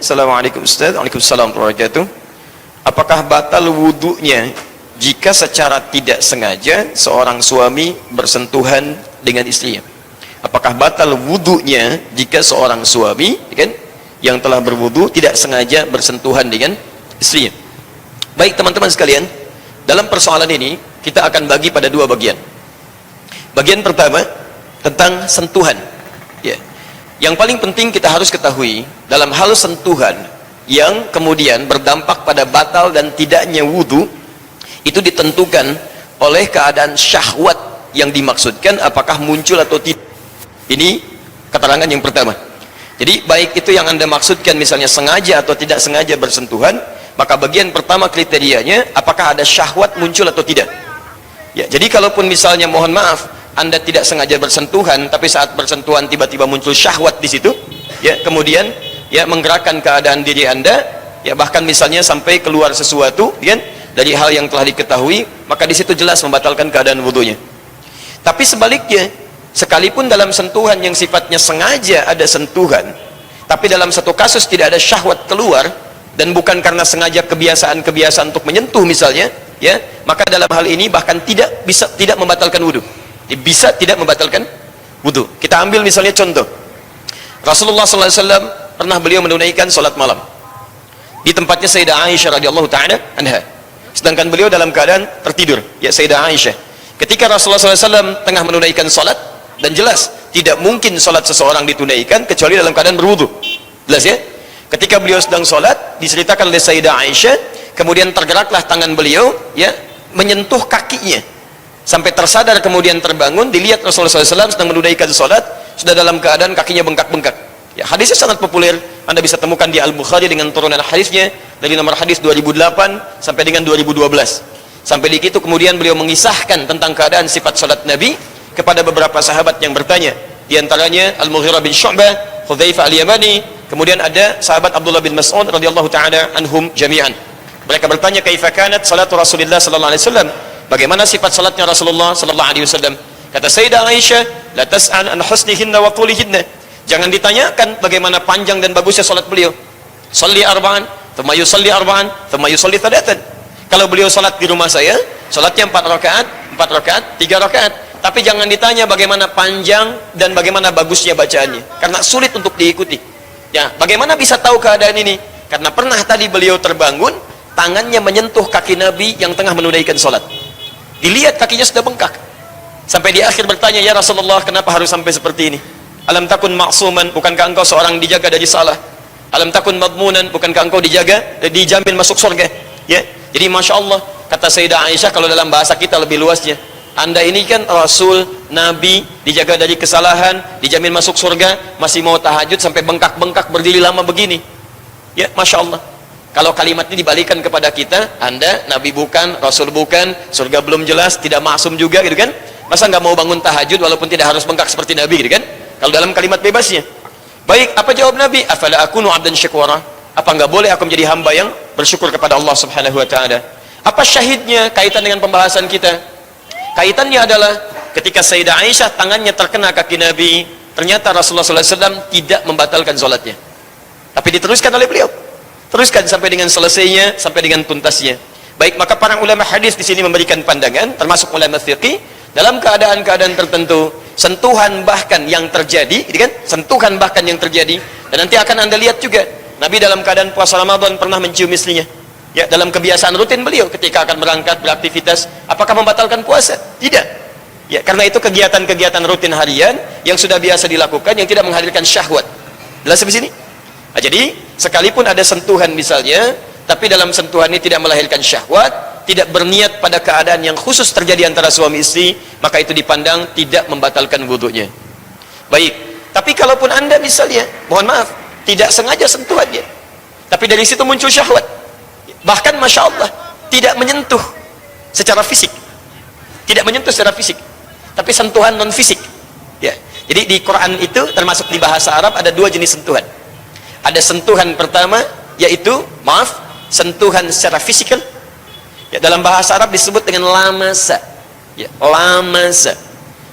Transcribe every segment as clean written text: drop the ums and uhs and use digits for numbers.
Assalamualaikum Ustaz. Waalaikumsalam warahmatullahi wabarakatuh. Apakah batal wudunya jika secara tidak sengaja seorang suami bersentuhan dengan istrinya? Apakah batal wudunya jika seorang suami, kan, yang telah berwudu tidak sengaja bersentuhan dengan istrinya? Baik teman-teman sekalian, dalam persoalan ini kita akan bagi pada dua bagian. Bagian pertama tentang sentuhan. Ya. Yang paling penting kita harus ketahui dalam hal sentuhan yang kemudian berdampak pada batal dan tidaknya wudu, itu ditentukan oleh keadaan syahwat yang dimaksudkan apakah muncul atau tidak. Ini keterangan yang pertama. Jadi baik itu yang Anda maksudkan misalnya sengaja atau tidak sengaja bersentuhan, maka bagian pertama kriterianya apakah ada syahwat muncul atau tidak. Ya, jadi kalaupun misalnya mohon maaf Anda tidak sengaja bersentuhan, tapi saat bersentuhan tiba-tiba muncul syahwat di situ, ya, kemudian ya menggerakkan keadaan diri Anda, ya bahkan misalnya sampai keluar sesuatu, kan, dari hal yang telah diketahui, maka di situ jelas membatalkan keadaan wudunya. Tapi sebaliknya, sekalipun dalam sentuhan yang sifatnya sengaja ada sentuhan, tapi dalam satu kasus tidak ada syahwat keluar dan bukan karena sengaja kebiasaan untuk menyentuh misalnya, ya, maka dalam hal ini bahkan tidak membatalkan wudu. Bisa tidak membatalkan wudu. Kita ambil misalnya contoh, Rasulullah SAW pernah beliau menunaikan sholat malam di tempatnya Sayyidah Aisyah radhiyallahu taala anha, sedangkan beliau dalam keadaan tertidur, ya Sayyidah Aisyah. Ketika Rasulullah SAW tengah menunaikan sholat, dan jelas tidak mungkin sholat seseorang ditunaikan kecuali dalam keadaan berwudu, jelas ya. Ketika beliau sedang sholat, diceritakan oleh Sayyidah Aisyah, kemudian tergeraklah tangan beliau, ya, menyentuh kakinya. Sampai tersadar kemudian terbangun, dilihat Rasulullah SAW sedang menunaikan sholat, sudah dalam keadaan kakinya bengkak-bengkak. Ya, hadisnya sangat populer, Anda bisa temukan di Al-Bukhari dengan turunan hadisnya dari nomor hadis 2008 sampai dengan 2012. Sampai di situ kemudian beliau mengisahkan tentang keadaan sifat sholat Nabi kepada beberapa sahabat yang bertanya. Di antaranya Al-Mughirah bin Syu'bah, Hudzaifah Al-Yamani, kemudian ada sahabat Abdullah bin Mas'ud radhiyallahu taala anhum jami'an. Mereka bertanya, kaifa kanat salatu Rasulillah sallallahu alaihi wasallam? Bagaimana sifat salatnya Rasulullah sallallahu alaihi wasallam? Kata Sayyidah Aisyah, la tas'al an husnihinna wa tulihinna. Jangan ditanyakan bagaimana panjang dan bagusnya salat beliau. Shalli arba'an, thumma yusalli arba'an, thumma yusalli thalathan. Kalau beliau salat di rumah saya, salatnya 4 rakaat, 3 rakaat. Tapi jangan ditanya bagaimana panjang dan bagaimana bagusnya bacaannya, karena sulit untuk diikuti. Ya, bagaimana bisa tahu keadaan ini? Karena pernah tadi beliau terbangun, tangannya menyentuh kaki Nabi yang tengah menunaikan salat. Dilihat kakinya sudah bengkak. Sampai di akhir bertanya, ya Rasulullah, kenapa harus sampai seperti ini? Alam takun ma'suman, bukankah engkau seorang dijaga dari salah? Alam takun madmunan, bukankah engkau dijamin masuk surga? Ya. Jadi Masya Allah, kata Sayyidah Aisyah, kalau dalam bahasa kita lebih luasnya, Anda ini kan Rasul, Nabi, dijaga dari kesalahan, dijamin masuk surga, masih mau tahajud sampai bengkak-bengkak berdiri lama begini. Ya, Masya Allah. Kalau kalimat ini dibalikan kepada kita, Anda Nabi bukan, Rasul bukan, surga belum jelas, tidak maksum juga, gitu kan? Masa nggak mau bangun tahajud walaupun tidak harus bengkak seperti Nabi, gitu kan? Kalau dalam kalimat bebasnya. Baik, apa jawab Nabi? Afala akunu 'abdan syakura? Apa nggak boleh aku menjadi hamba yang bersyukur kepada Allah Subhanahu wa taala? Apa syahidnya kaitan dengan pembahasan kita? Kaitannya adalah ketika Sayyidah Aisyah tangannya terkena kaki Nabi, ternyata Rasulullah SAW tidak membatalkan sholatnya, tapi diteruskan oleh beliau. Teruskan sampai dengan selesainya, sampai dengan tuntasnya. Baik, maka para ulama hadis di sini memberikan pandangan, termasuk ulama fiqih, dalam keadaan-keadaan tertentu, sentuhan bahkan yang terjadi, gitu kan? Sentuhan bahkan yang terjadi, dan nanti akan Anda lihat juga, Nabi dalam keadaan puasa Ramadan pernah mencium istrinya. Ya, dalam kebiasaan rutin beliau ketika akan berangkat beraktivitas, apakah membatalkan puasa? Tidak. Ya, karena itu kegiatan-kegiatan rutin harian yang sudah biasa dilakukan, yang tidak menghadirkan syahwat. Jelas di sini? Nah, jadi sekalipun ada sentuhan misalnya, tapi dalam sentuhan ini tidak melahirkan syahwat, tidak berniat pada keadaan yang khusus terjadi antara suami istri, maka itu dipandang tidak membatalkan wudunya. Baik, tapi kalaupun Anda misalnya, mohon maaf, tidak sengaja sentuhannya, tapi dari situ muncul syahwat, bahkan Masya Allah tidak menyentuh secara fisik, tapi sentuhan non fisik. Ya, jadi di Quran itu termasuk di bahasa Arab ada 2 jenis sentuhan. Ada sentuhan pertama, yaitu sentuhan secara fisikal. Ya, dalam bahasa Arab disebut dengan lamasa. Ya, lamasa.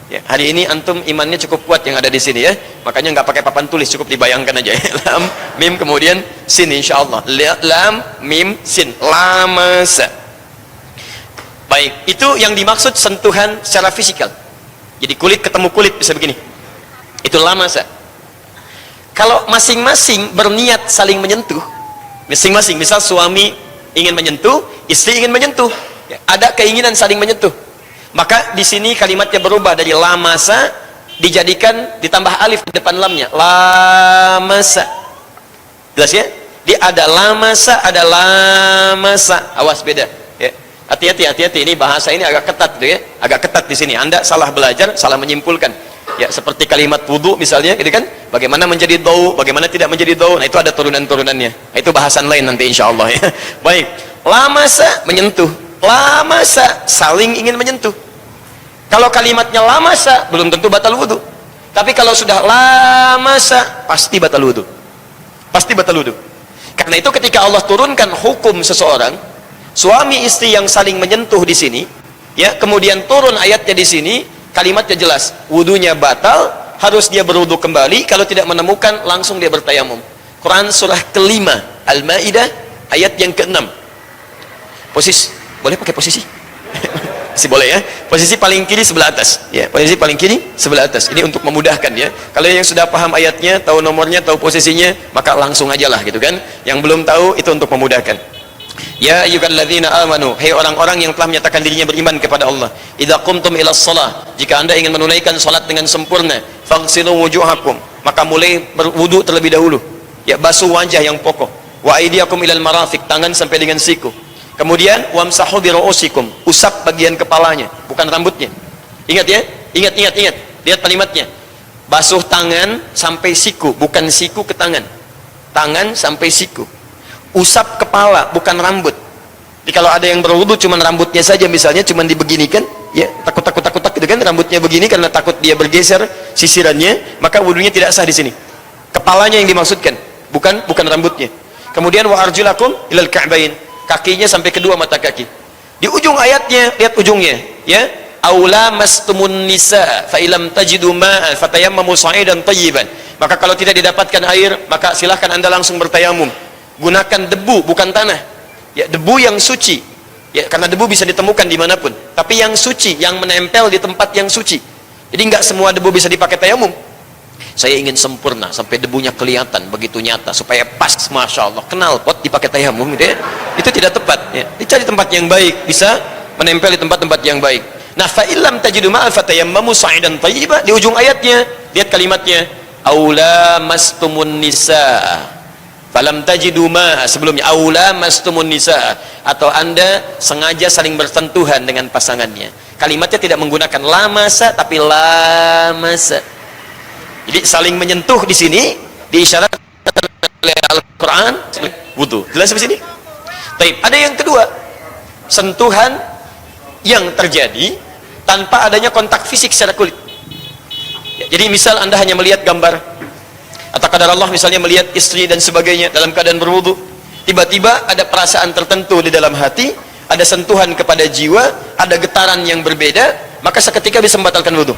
Ya, hari ini antum imannya cukup kuat yang ada di sini ya. Makanya nggak pakai papan tulis, cukup dibayangkan aja. Lam, mim, kemudian sin, insyaallah. Lam, mim, sin. Lamasa. Baik, itu yang dimaksud sentuhan secara fisikal. Jadi kulit ketemu kulit bisa begini. Itu lamasa. Kalau masing-masing berniat saling menyentuh, masing-masing, misal suami ingin menyentuh, istri ingin menyentuh, ya, ada keinginan saling menyentuh. Maka di sini kalimatnya berubah dari lamasa dijadikan ditambah alif di depan lamnya. Lamasa. Jelas ya? Dia ada lamasa, ada lamasa. Awas beda. Ya. Hati-hati ini bahasa ini agak ketat gitu ya. Agak ketat di sini. Anda salah belajar, salah menyimpulkan. Ya, seperti kalimat wudu misalnya, gitu kan? Bagaimana menjadi dau, bagaimana tidak menjadi dau. Nah, itu ada turunan-turunannya. Nah, itu bahasan lain nanti insyaallah ya. Baik. Lamasa menyentuh. Lamasa saling ingin menyentuh. Kalau kalimatnya lamasa belum tentu batal wudu. Tapi kalau sudah lamasa pasti batal wudu. Pasti batal wudu. Karena itu ketika Allah turunkan hukum seseorang, suami istri yang saling menyentuh di sini, ya, kemudian turun ayatnya di sini, kalimatnya jelas, wudunya batal, harus dia berwudu kembali, kalau tidak menemukan langsung dia bertayamum. Quran surah kelima Al-Maidah ayat yang ke-6. Posisi boleh pakai posisi? Masih boleh ya. Posisi paling kiri sebelah atas. Ya, posisi paling kiri sebelah atas. Ini untuk memudahkan ya. Kalau yang sudah paham ayatnya, tahu nomornya, tahu posisinya, maka langsung aja lah gitu kan. Yang belum tahu itu untuk memudahkan. Ya ayyuhalladzina amanu, hai orang-orang yang telah menyatakan dirinya beriman kepada Allah. Idza qumtum ilas shalah, jika Anda ingin menunaikan salat dengan sempurna, faghsilu wujuhakum, maka mulai berwudu terlebih dahulu. Ya, basuh wajah yang pokok. Wa aydiyakum ilal marafiq, tangan sampai dengan siku. Kemudian wamsahu bi ru'usikum, usap bagian kepalanya, bukan rambutnya. Ingat ya, ingat. Lihat kalimatnya. Basuh tangan sampai siku, bukan siku ke tangan. Tangan sampai siku. Usap kepala, bukan rambut. Jadi kalau ada yang berwudu cuman rambutnya saja misalnya, cuman dibeginikan, ya, takut gitu kan, rambutnya begini karena takut dia bergeser sisirannya, maka wudunya tidak sah di sini. Kepalanya yang dimaksudkan, bukan rambutnya. Kemudian wa arjulakum ilal ka'bain, kakinya sampai kedua mata kaki. Di ujung ayatnya, lihat ujungnya, ya. Aula mastumun nisa fa ilam tajidu ma'a fatayammamu sa'idan thayyiban. Maka kalau tidak didapatkan air, maka silahkan Anda langsung bertayamum. Gunakan debu, bukan tanah. Ya, debu yang suci. Ya, karena debu bisa ditemukan dimanapun. Tapi yang suci, yang menempel di tempat yang suci. Jadi nggak semua debu bisa dipakai tayamum. Saya ingin sempurna sampai debunya kelihatan begitu nyata supaya pas, masya Allah, kenal pot dipakai tayamum gitu ya. Itu tidak tepat ya. Dicari tempat yang baik, bisa menempel di tempat-tempat yang baik. Nah, fa illam tajidu ma'a fatayammamu sa'idan thayyiba, di ujung ayatnya lihat kalimatnya, aula mastumun nisa falam tajidu ma'a, sebelumnya aula mastumun nisa, atau Anda sengaja saling bersentuhan dengan pasangannya. Kalimatnya tidak menggunakan lamasa tapi lamasa. Jadi saling menyentuh di sini diisyaratkan oleh Al-Quran wudu. Jelas di sini? Baik, ada yang kedua, sentuhan yang terjadi tanpa adanya kontak fisik secara kulit. Ya, jadi misal Anda hanya melihat gambar, atau kadar Allah misalnya melihat istri dan sebagainya dalam keadaan berwudu, tiba-tiba ada perasaan tertentu di dalam hati, ada sentuhan kepada jiwa, ada getaran yang berbeda, maka seketika bisa membatalkan wudu.